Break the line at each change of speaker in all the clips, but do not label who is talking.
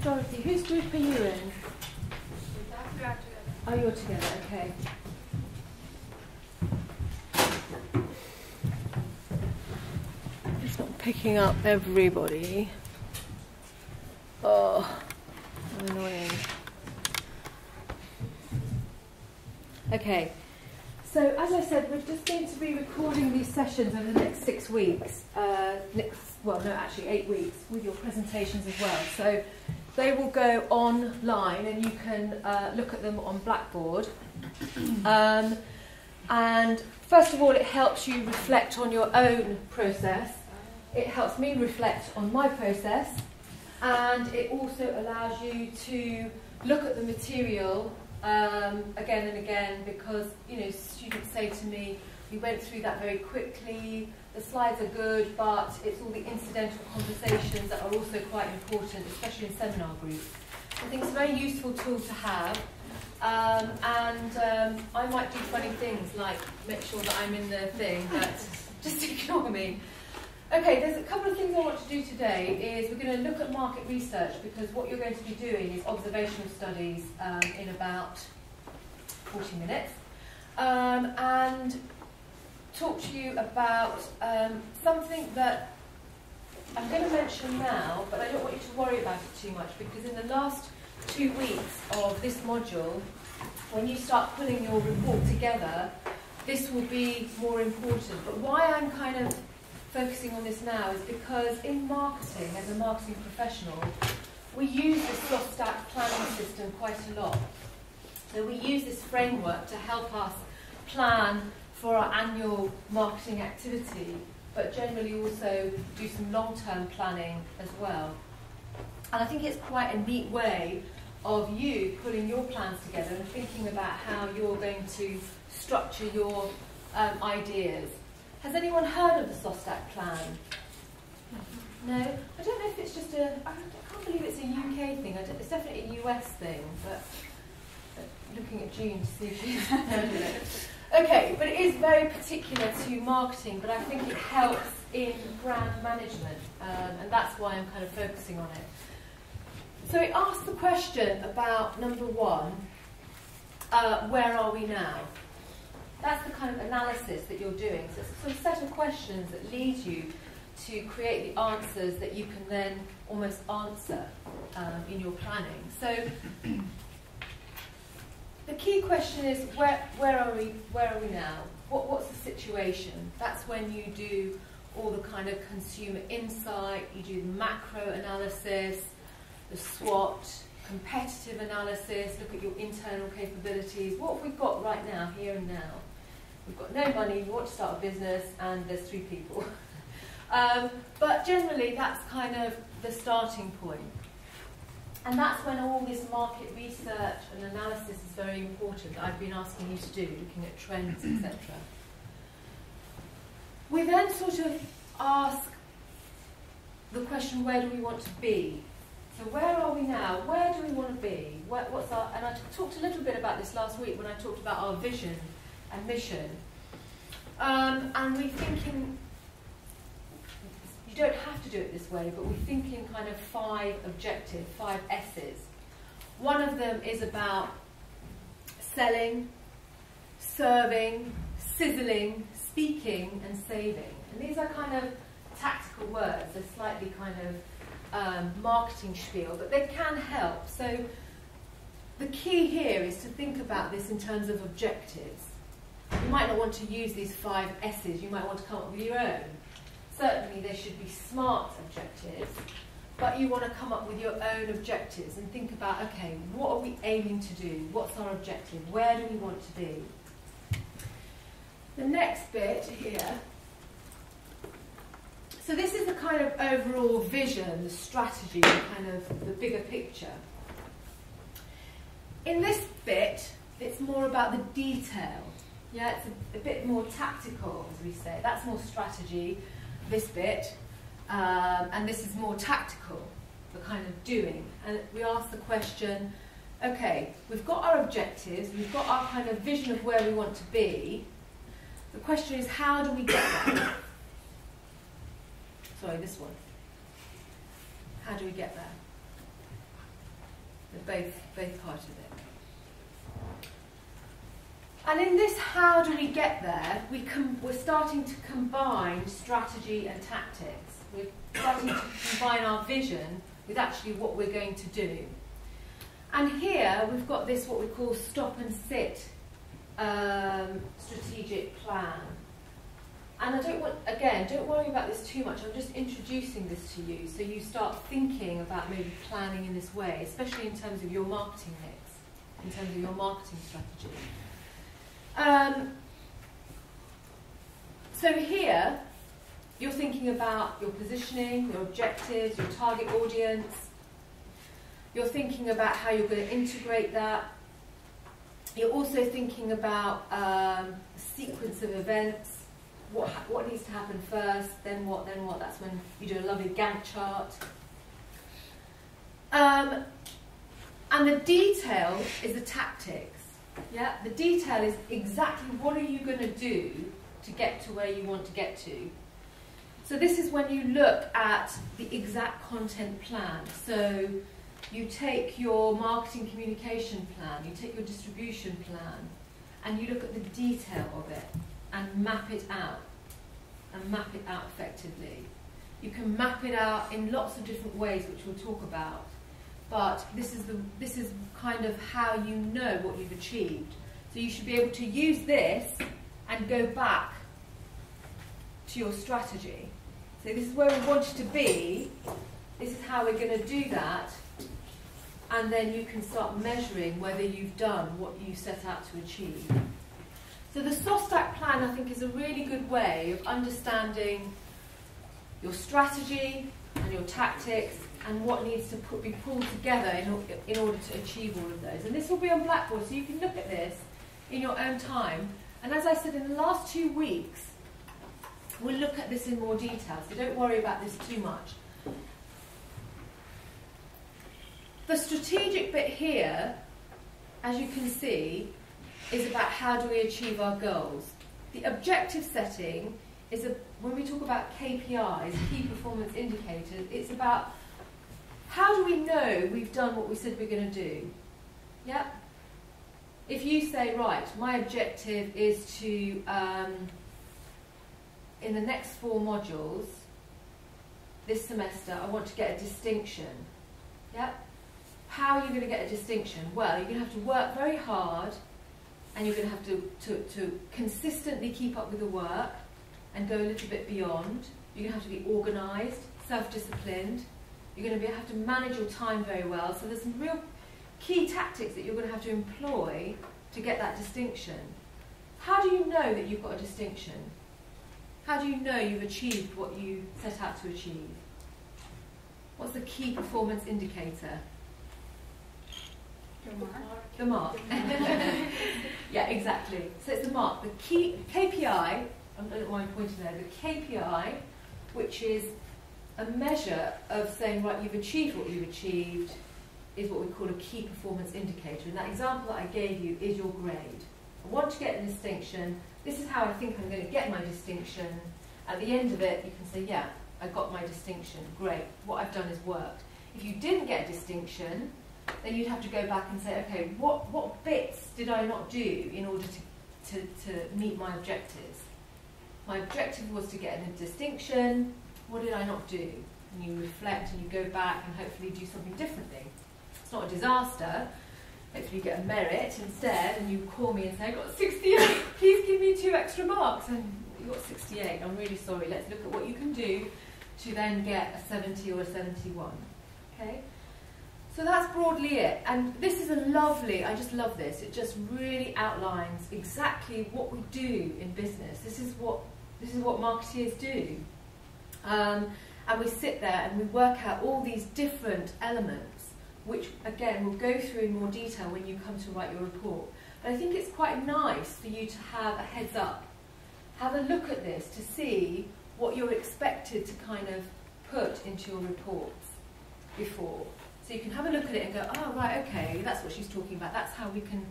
Dorothy, whose group are you in? Oh, you're together, okay. It's not picking up everybody. Oh, how annoying. Okay, so as I said, we're just going to be recording these sessions over the next 6 weeks. Well, no, actually 8 weeks, with your presentations as well. So they will go online and you can look at them on Blackboard. And first of all, it helps you reflect on your own process. It helps me reflect on my process. And it also allows you to look at the material again and again, because students say to me, we went through that very quickly, the slides are good, but it's all the incidental conversations that are also quite important, especially in seminar groups. I think it's a very useful tool to have, and I might do funny things like make sure that I'm in the thing, but just ignore me. Okay, there's a couple of things I want to do today. Is we're going to look at market research, because what you're going to be doing is observational studies in about 40 minutes, and talk to you about something that I'm going to mention now, but I don't want you to worry about it too much, because in the last 2 weeks of this module, when you start putting your report together, this will be more important. But why I'm kind of focusing on this now is because in marketing, as a marketing professional, we use the SLOSSTAT planning system quite a lot. So we use this framework to help us plan for our annual marketing activity, but generally also do some long-term planning as well. And I think it's quite a neat way of you putting your plans together and thinking about how you're going to structure your ideas. Has anyone heard of the SLOSSTAT plan? No? I don't know if it's just I can't believe it's a UK thing. It's definitely a US thing, but looking at June to see if she's heard of it. Okay, but it is very particular to marketing, but I think it helps in brand management, and that's why I'm kind of focusing on it. So it asks the question about, number one, where are we now? That's the kind of analysis that you're doing. So it's a sort of set of questions that lead you to create the answers that you can then almost answer in your planning. So the key question is, where are we now? What's the situation? That's when you do all the kind of consumer insight, you do the macro analysis, the SWOT, competitive analysis, look at your internal capabilities. What have we got right now, here and now? We've got no money, we want to start a business, and there's 3 people. But generally, that's kind of the starting point. And that's when all this market research and analysis is very important, that I've been asking you to do, looking at trends, etc. We then sort of ask the question, where do we want to be? So where are we now? Where do we want to be? What's our, and I talked a little bit about this last week when I talked about our vision and mission. And we're thinking, you don't have to do it this way, but we're thinking kind of 5 objectives, 5 S's. One of them is about selling, serving, sizzling, speaking, and saving. And these are kind of tactical words. They're slightly kind of marketing spiel, but they can help. So the key here is to think about this in terms of objectives. You might not want to use these 5 S's, you might want to come up with your own. Certainly they should be SMART objectives, but you want to come up with your own objectives and think about, okay, what are we aiming to do? What's our objective? Where do we want to be? The next bit here So this is the kind of overall vision, the strategy, the kind of the bigger picture. In this bit, it's more about the detail. Yeah, it's a bit more tactical, as we say. That's more strategy, this bit. And this is more tactical, the kind of doing. And we ask the question, okay, we've got our objectives, we've got our kind of vision of where we want to be. The question is, how do we get there? Sorry, this one. How do we get there? Both parts of it. And in this how do we get there, we're starting to combine strategy and tactics. We're starting to combine our vision with actually what we're going to do. And here we've got this what we call stop and sit strategic plan. And I don't worry about this too much. I'm just introducing this to you so you start thinking about maybe planning in this way, especially in terms of your marketing mix, in terms of your marketing strategy. So here, you're thinking about your positioning, your objectives, your target audience. You're thinking about how you're going to integrate that. You're also thinking about a sequence of events. What needs to happen first, then what. That's when you do a lovely Gantt chart. And the detail is the tactics. Yeah, the detail is exactly what are you going to do to get to where you want to get to. So this is when you look at the exact content plan. So you take your marketing communication plan, you take your distribution plan, and you look at the detail of it and map it out effectively. You can map it out in lots of different ways, which we'll talk about. But this is kind of how you know what you've achieved. So you should be able to use this and go back to your strategy. So this is where we want you to be. This is how we're going to do that. And then you can start measuring whether you've done what you set out to achieve. So the SOSTAC plan, I think, is a really good way of understanding your strategy and your tactics and what needs to be pulled together in order to achieve all of those. And this will be on Blackboard, so you can look at this in your own time. And as I said, in the last 2 weeks, we'll look at this in more detail, so don't worry about this too much. The strategic bit here, as you can see, is about how do we achieve our goals. The objective setting is, when we talk about KPIs, key performance indicators, it's about how do we know we've done what we said we're going to do? Yeah? If you say, right, my objective is to, in the next 4 modules, this semester, I want to get a distinction. Yeah? How are you going to get a distinction? Well, you're going to have to work very hard, and you're going to have to consistently keep up with the work and go a little bit beyond. You're going to have to be organised, self-disciplined. You're going to have to manage your time very well. So there's some real key tactics that you're going to have to employ to get that distinction. How do you know that you've got a distinction? How do you know you've achieved what you set out to achieve? What's the key performance indicator? The mark. Yeah, exactly. So it's the mark. The key KPI, I don't mind pointing there, the KPI, which is a measure of saying, right, you've achieved what you've achieved, is what we call a key performance indicator. And that example that I gave you is your grade. I want to get a distinction. This is how I think I'm going to get my distinction. At the end of it, you can say, yeah, I got my distinction. Great. What I've done has worked. If you didn't get a distinction, then you'd have to go back and say, okay, what bits did I not do in order to meet my objectives? My objective was to get a distinction. What did I not do? And you reflect and you go back and hopefully do something differently. It's not a disaster. Hopefully you get a merit instead, and you call me and say, I got 68, please give me 2 extra marks. And you got 68, I'm really sorry. Let's look at what you can do to then get a 70 or a 71. Okay? So that's broadly it. And this is a lovely, I just love this. It just really outlines exactly what we do in business. This is what marketeers do. And we sit there and we work out all these different elements, which again we'll go through in more detail when you come to write your report. But I think it's quite nice for you to have a heads up. Have a look at this to see what you're expected to kind of put into your reports before. So you can have a look at it and go, oh right, okay, that's what she's talking about. That's how we can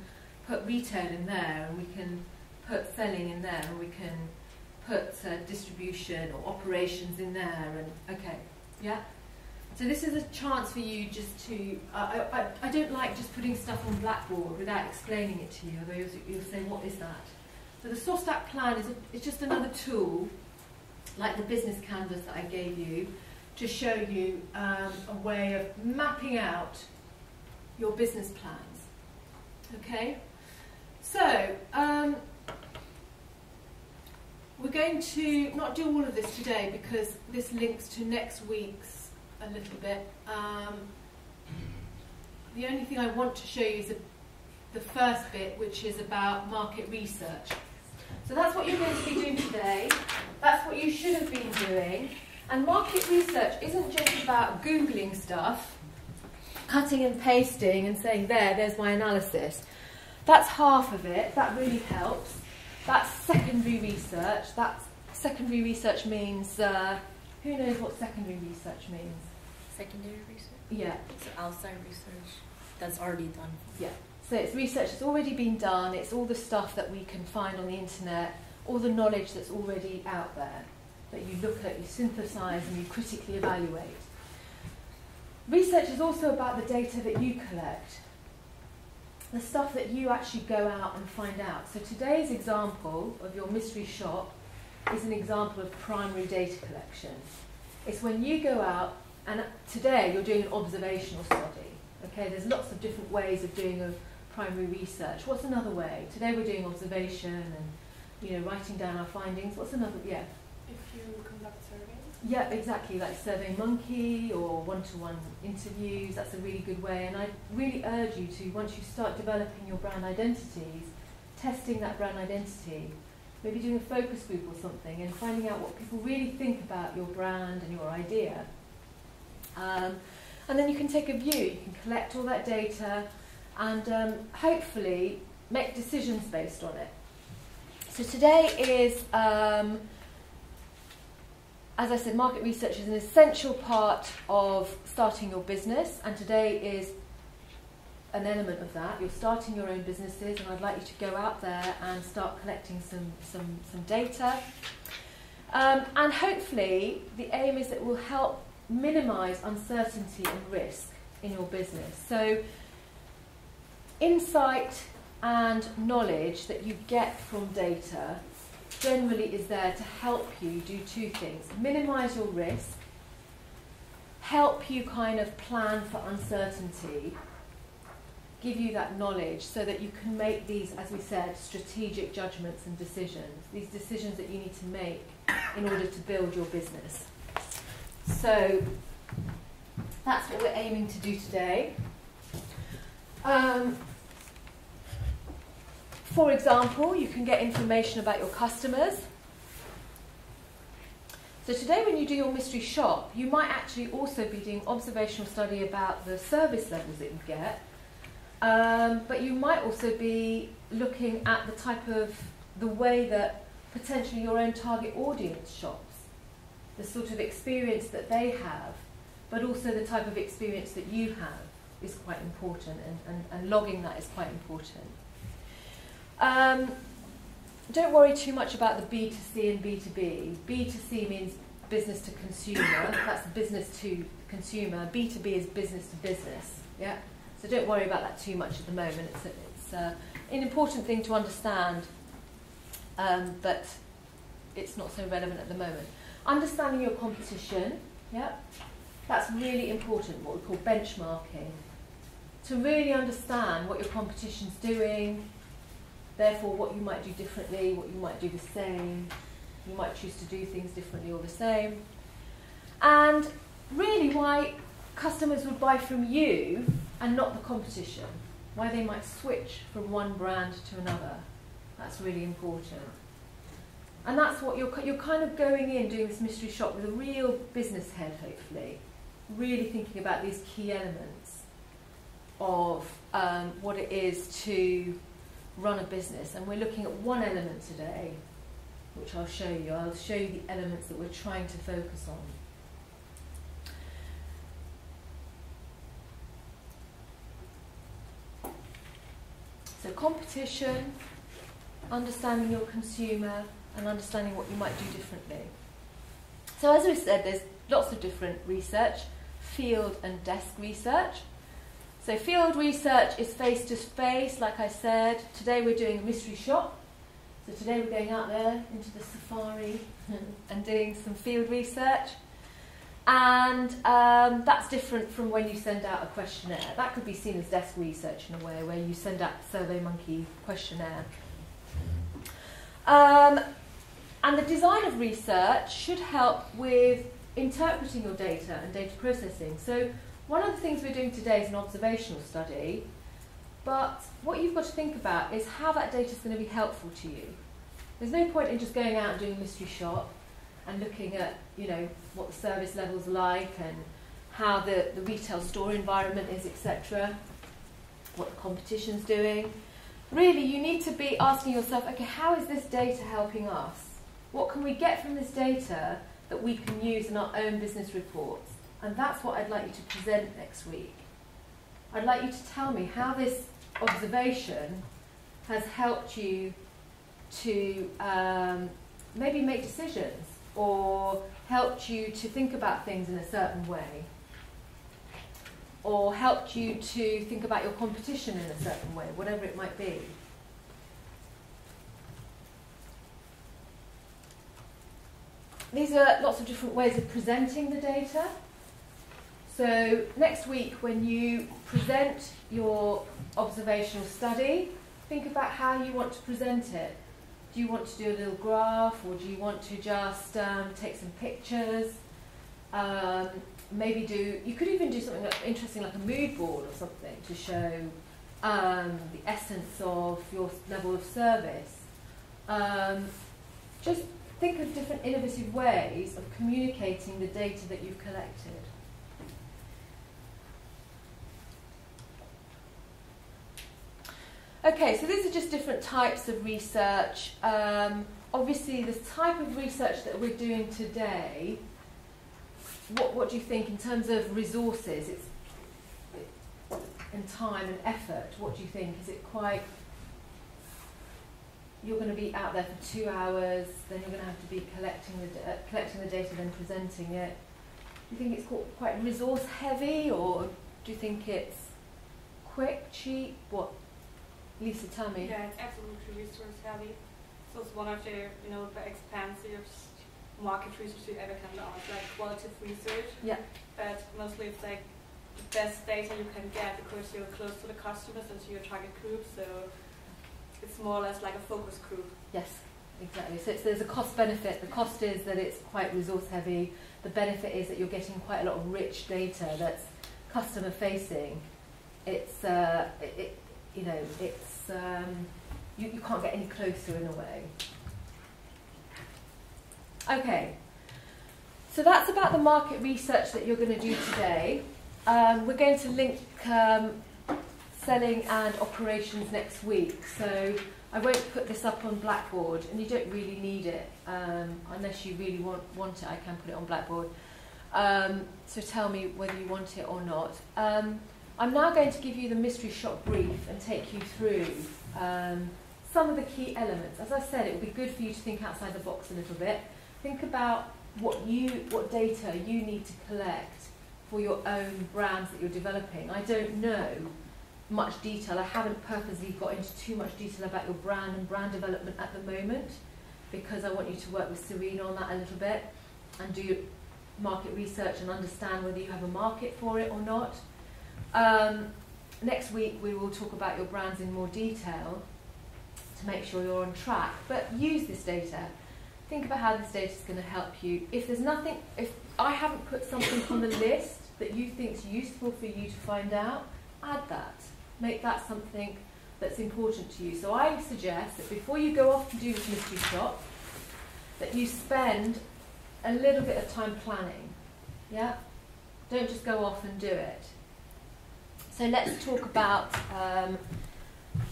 put retail in there, and we can put selling in there, and we can put distribution or operations in there, and okay, yeah? So this is a chance for you just to, I don't like just putting stuff on Blackboard without explaining it to you, otherwise you'll say, what is that? So the source stack plan is just another tool, like the business canvas that I gave you, to show you a way of mapping out your business plans, okay? So, we're going to not do all of this today because this links to next week's a little bit. The only thing I want to show you is the first bit, which is about market research. So that's what you're going to be doing today. That's what you should have been doing. And market research isn't just about Googling stuff, cutting and pasting and saying, there's my analysis. That's half of it. That really helps. That's secondary research. Secondary research means, who knows what secondary research means?
Secondary research?
Yeah.
It's outside research that's already done.
Yeah. So it's research that's already been done. It's all the stuff that we can find on the internet, all the knowledge that's already out there that you look at, you synthesize, and you critically evaluate. Research is also about the data that you collect, the stuff that you actually go out and find out. So today's example of your mystery shop is an example of primary data collection. It's when you go out, and today you're doing an observational study. Okay, there's lots of different ways of doing a primary research. What's another way? Today we're doing observation and writing down our findings. What's another? Yeah.
If you conduct surveys?
Yeah, exactly, like SurveyMonkey or one-to-one interviews. That's a really good way, and I really urge you to, once you start developing your brand identities, testing that brand identity, maybe doing a focus group or something and finding out what people really think about your brand and your idea. And then you can take a view, you can collect all that data and hopefully make decisions based on it. So today is, as I said, market research is an essential part of starting your business, and today is an element of that. You're starting your own businesses, and I'd like you to go out there and start collecting some data. And hopefully the aim is that it will help minimise uncertainty and risk in your business. So insight and knowledge that you get from data generally is there to help you do two things: minimise your risk, help you kind of plan for uncertainty, give you that knowledge so that you can make these, as we said, strategic judgments and decisions, these decisions that you need to make in order to build your business. So that's what we're aiming to do today. For example, you can get information about your customers. So today when you do your mystery shop, you might actually also be doing observational study about the service levels that you get. But you might also be looking at the way that potentially your own target audience shops, the sort of experience that they have, but also the type of experience that you have is quite important, and logging that is quite important. Don't worry too much about the B2C and B2B. B2C means business to consumer. That's business to consumer. B2B is business to business. Yeah. So don't worry about that too much at the moment. It's an important thing to understand, but it's not so relevant at the moment. Understanding your competition. Yeah. That's really important. What we call benchmarking. To really understand what your competition's doing. Therefore, what you might do differently, what you might do the same. You might choose to do things differently or the same. And really why customers would buy from you and not the competition. Why they might switch from one brand to another. That's really important. And that's what you're kind of going in, doing this mystery shop with a real business head, hopefully, really thinking about these key elements of what it is to run a business. And we're looking at one element today, which I'll show you. I'll show you the elements that we're trying to focus on. So competition, understanding your consumer, and understanding what you might do differently. So as we said, there's lots of different research, field and desk research. So field research is face-to-face, like I said. Today we're doing a mystery shop. So today we're going out there into the safari and doing some field research. And that's different from when you send out a questionnaire. That could be seen as desk research in a way, where you send out a SurveyMonkey questionnaire. And the design of research should help with interpreting your data and data processing. So one of the things we're doing today is an observational study, but what you've got to think about is how that data is going to be helpful to you. There's no point in just going out and doing a mystery shop and looking at, you know, what the service level's like and how the retail store environment is, etc., what the competition's doing. Really, you need to be asking yourself, okay, how is this data helping us? What can we get from this data that we can use in our own business reports? And that's what I'd like you to present next week. I'd like you to tell me how this observation has helped you to maybe make decisions or helped you to think about things in a certain way, or helped you to think about your competition in a certain way, whatever it might be. These are lots of different ways of presenting the data. So next week, when you present your observational study, think about how you want to present it. Do you want to do a little graph, or do you want to just take some pictures? You could even do something interesting like a mood board or something to show the essence of your level of service. Just think of different innovative ways of communicating the data that you've collected. Okay, so these are just different types of research. Obviously, the type of research that we're doing today, what do you think in terms of resources? And time and effort, what do you think? Is it quite... You're going to be out there for 2 hours, then you're going to have to be collecting the data, then presenting it. Do you think it's quite resource heavy, or do you think it's quick, cheap? What? Lisa, tell me.
Yeah, it's absolutely resource heavy. So it's one of the, the expensive market research you ever can launch, like qualitative research.
Yeah.
But mostly it's like the best data you can get because you're close to the customers and to your target group. So it's more or less like a focus group.
Yes, exactly. So there's a cost benefit. The cost is that it's quite resource heavy. The benefit is that you're getting quite a lot of rich data that's customer facing. It's you can't get any closer in a way. Okay, so that's about the market research that you're going to do today. We're going to link selling and operations next week, so I won't put this up on Blackboard, and you don't really need it unless you really want it. I can put it on Blackboard, so tell me whether you want it or not. I'm now going to give you the mystery shop brief and take you through some of the key elements. As I said, it would be good for you to think outside the box a little bit. Think about what data you need to collect for your own brands that you're developing. I don't know much detail. I haven't purposely got into too much detail about your brand and brand development at the moment, because I want you to work with Serena on that a little bit and do market research and understand whether you have a market for it or not. Next week we will talk about your brands in more detail to make sure you're on track, but use this data. Think about how this data is going to help you. If I haven't put something on the list that you think is useful for you to find out, add that. Make that something that's important to you. So I suggest that before you go off to do this mystery shop, that you spend a little bit of time planning. Yeah? Don't just go off and do it. So let's talk about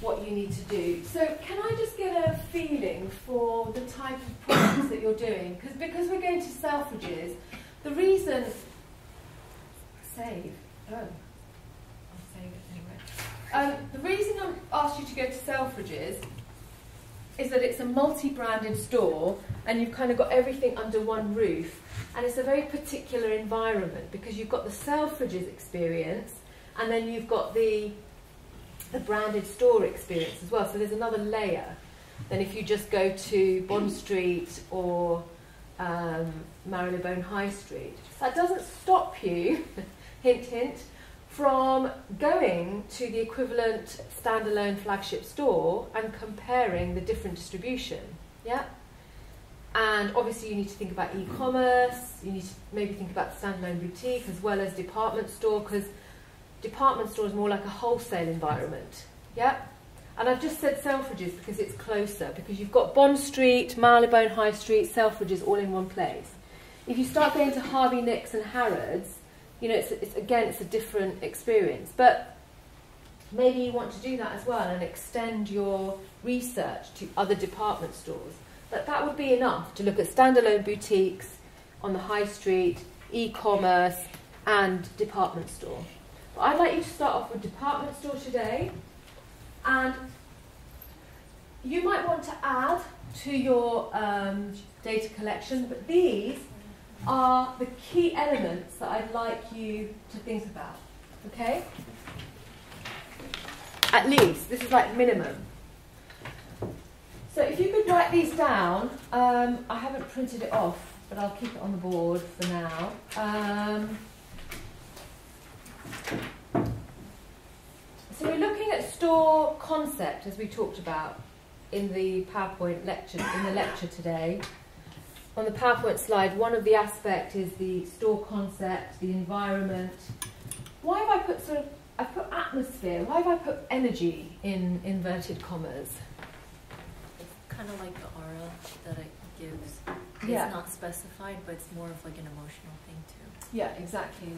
what you need to do. So can I just get a feeling for the type of products that you're doing? Because we're going to Selfridges, the reason... Save. Oh. I'll save it anyway. The reason I've asked you to go to Selfridges is that it's a multi-branded store and you've kind of got everything under one roof, and it's a very particular environment because you've got the Selfridges experience and then you've got the branded store experience as well, so there's another layer than if you just go to Bond Street or Marylebone High Street. So that doesn't stop you, hint hint, from going to the equivalent standalone flagship store and comparing the different distribution. Yeah? And obviously you need to think about e-commerce, you need to maybe think about the standalone boutique as well as department store, because department store is more like a wholesale environment. Yeah? And I've just said Selfridges because it's closer, because you've got Bond Street, Marylebone High Street, Selfridges all in one place. If you start going to Harvey Nicks and Harrods, you know, it's a different experience. But maybe you want to do that as well and extend your research to other department stores. But that would be enough to look at standalone boutiques on the high street, e-commerce and department store. But I'd like you to start off with department store today, and you might want to add to your data collection, but these are the key elements that I'd like you to think about, okay? At least, this is like minimum. So if you could write these down, I haven't printed it off, but I'll keep it on the board for now. So we're looking at store concept, as we talked about in the PowerPoint lecture, today. On the PowerPoint slide, one of the aspects is the store concept, the environment. Why have I put I've put atmosphere, why have I put energy in inverted commas?
It's kind of like the aura that it gives.
Yeah.
It's not specified, but it's more of like an emotional thing too.
Yeah, exactly.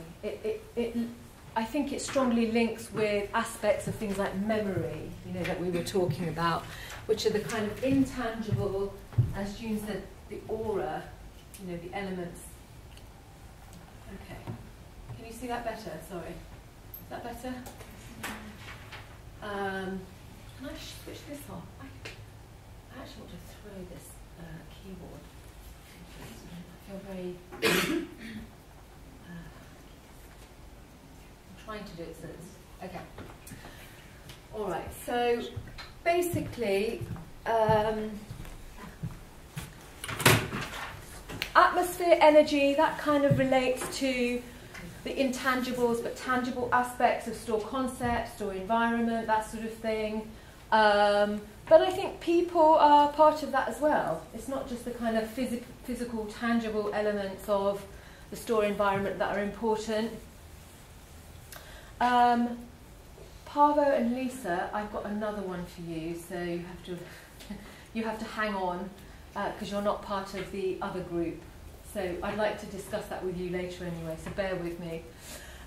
I think it strongly links with aspects of things like memory, you know, that we were talking about, which are the kind of intangible, as June said, the aura, you know, the elements. Okay. Can you see that better? Sorry. Is that better? Can I switch this off? I actually want to throw this keyboard. I feel very... I'm trying to do it so it's... Okay. All right. So, basically... atmosphere, energy, that kind of relates to the intangibles but tangible aspects of store concept, store environment, that sort of thing. But I think people are part of that as well. It's not just the kind of physical, tangible elements of the store environment that are important. Parvo and Lisa, I've got another one for you, so you have to hang on, because you're not part of the other group. So I'd like to discuss that with you later anyway, so bear with me.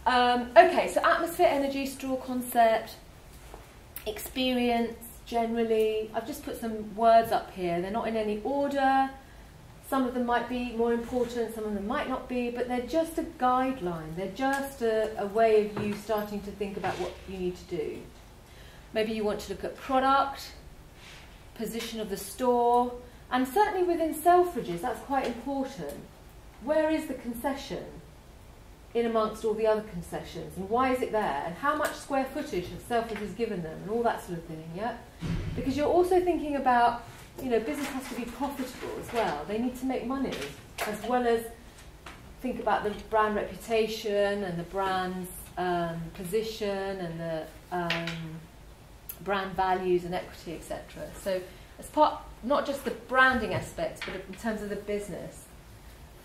Okay, so atmosphere, energy, store concept, experience generally. I've just put some words up here. They're not in any order. Some of them might be more important, some of them might not be, but they're just a guideline. They're just a way of you starting to think about what you need to do. Maybe you want to look at product, position of the store, and certainly within Selfridges, that's quite important. Where is the concession in amongst all the other concessions, and why is it there, and how much square footage has Selfridges given them, and all that sort of thing, yeah? Because you're also thinking about, you know, business has to be profitable as well. They need to make money, as well as think about the brand reputation and the brand's position and the brand values and equity, etc. So as part, not just the branding aspects, but in terms of the business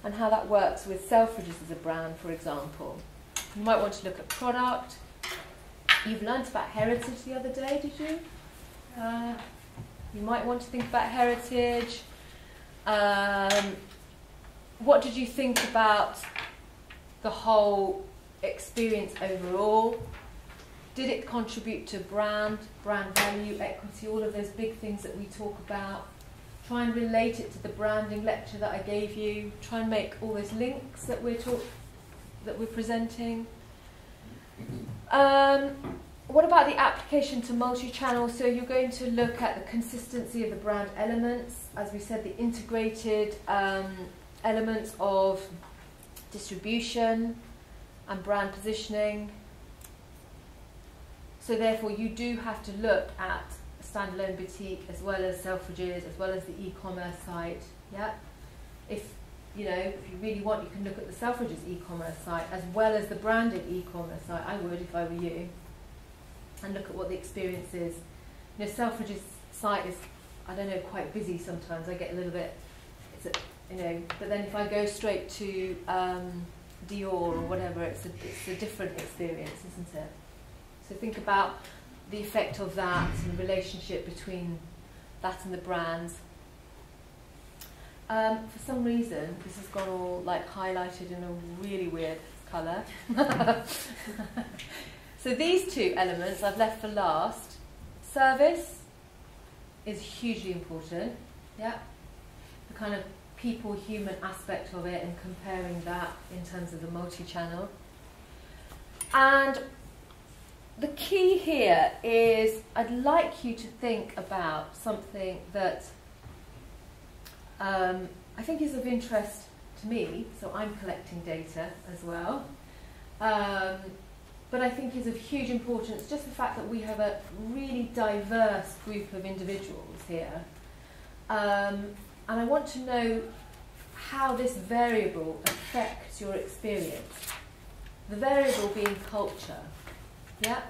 and how that works with Selfridges as a brand, for example. You might want to look at product. You've learnt about heritage the other day, did you? You might want to think about heritage. What did you think about the whole experience overall? Did it contribute to brand value, equity, all of those big things that we talk about? Try and relate it to the branding lecture that I gave you. Try and make all those links that we're presenting. What about the application to multi-channel? So you're going to look at the consistency of the brand elements. As we said, the integrated elements of distribution and brand positioning. So therefore you do have to look at standalone boutique as well as Selfridges, as well as the e-commerce site. Yeah, if you really want, you can look at the Selfridges e-commerce site as well as the branded e-commerce site. I would if I were you, and look at what the experience is. Selfridges site is, I don't know, quite busy sometimes. I get a little bit, but then if I go straight to Dior or whatever, it's a different experience, isn't it? So think about the effect of that and the relationship between that and the brands. For some reason, this has gone all highlighted in a really weird colour. So these two elements I've left for last. Service is hugely important. Yeah, the kind of people-human aspect of it and comparing that in terms of the multi-channel. And the key here is I'd like you to think about something that I think is of interest to me, so I'm collecting data as well, but I think is of huge importance, just the fact that we have a really diverse group of individuals here, and I want to know how this variable affects your experience. The variable being culture. Yeah?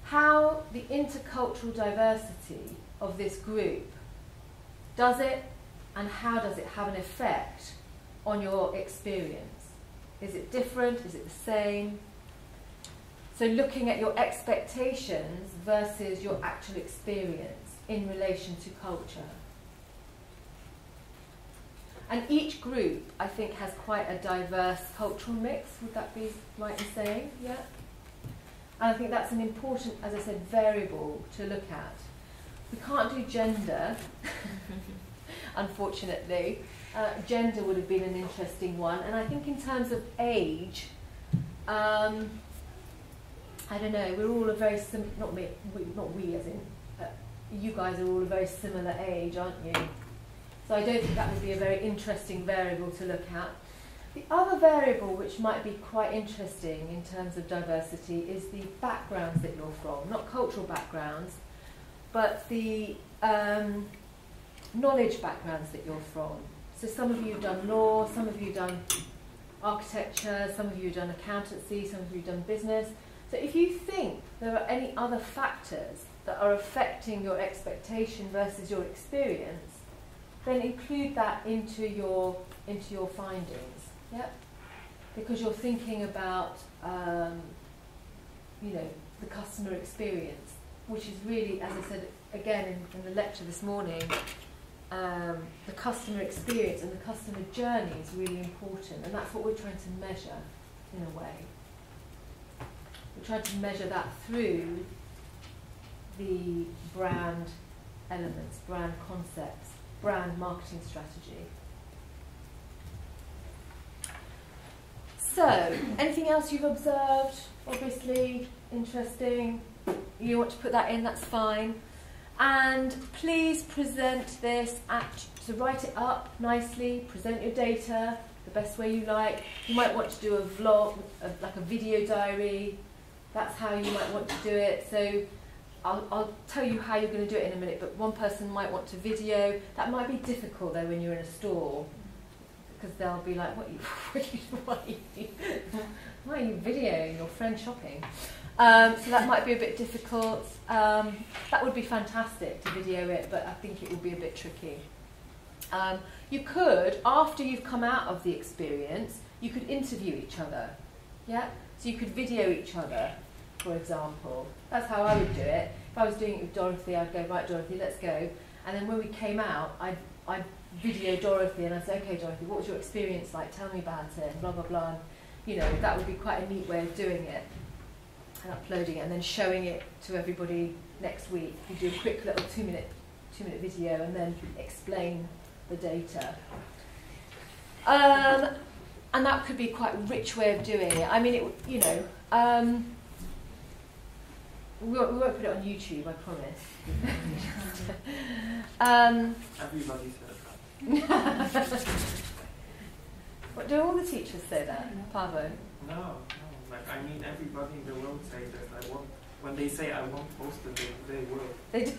How the intercultural diversity of this group, does it and how does it have an effect on your experience? Is it different? Is it the same? So looking at your expectations versus your actual experience in relation to culture. And each group, I think, has quite a diverse cultural mix. Would that be right in saying? Yeah? And I think that's an important, as I said, variable to look at. We can't do gender, unfortunately. Gender would have been an interesting one. And I think in terms of age, I don't know, we're all a very similar, not we as in, you guys are all a very similar age, aren't you? So I don't think that would be a very interesting variable to look at. The other variable which might be quite interesting in terms of diversity is the backgrounds that you're from, not cultural backgrounds, but the knowledge backgrounds that you're from. So some of you have done law, some of you have done architecture, some of you have done accountancy, some of you have done business. So if you think there are any other factors that are affecting your expectation versus your experience, then include that into your findings. Yep. Because you're thinking about the customer experience, which is really, as I said again in the lecture this morning, the customer experience and the customer journey is really important, and that's what we're trying to measure in a way. We're trying to measure that through the brand elements, brand concepts, brand marketing strategy. So, anything else you've observed? Obviously, interesting. You want to put that in, that's fine. And please present this, so write it up nicely, present your data the best way you like. You might want to do a vlog, like a video diary. That's how you might want to do it. So I'll tell you how you're going to do it in a minute, but one person might want to video. That might be difficult though when you're in a store, because they'll be like, why are you videoing your friend shopping? So that might be a bit difficult. That would be fantastic to video it, but I think it would be a bit tricky. You could, after you've come out of the experience, you could interview each other. Yeah? So you could video each other, for example. That's how I would do it. If I was doing it with Dorothy, I'd go, right, Dorothy, let's go. And then when we came out, I'd video Dorothy and I say, okay Dorothy, what was your experience like? Tell me about it, and blah blah blah. And, you know, that would be quite a neat way of doing it and uploading it and then showing it to everybody next week. You do a quick little two-minute video and then explain the data. And that could be quite a rich way of doing it. I mean, it, you know, we won't put it on YouTube, I promise.
Everybody says that.
What, do all the teachers say that, Pavo?
No. Like, I mean, everybody in the world say that. When they say I won't post it, they will.
They do.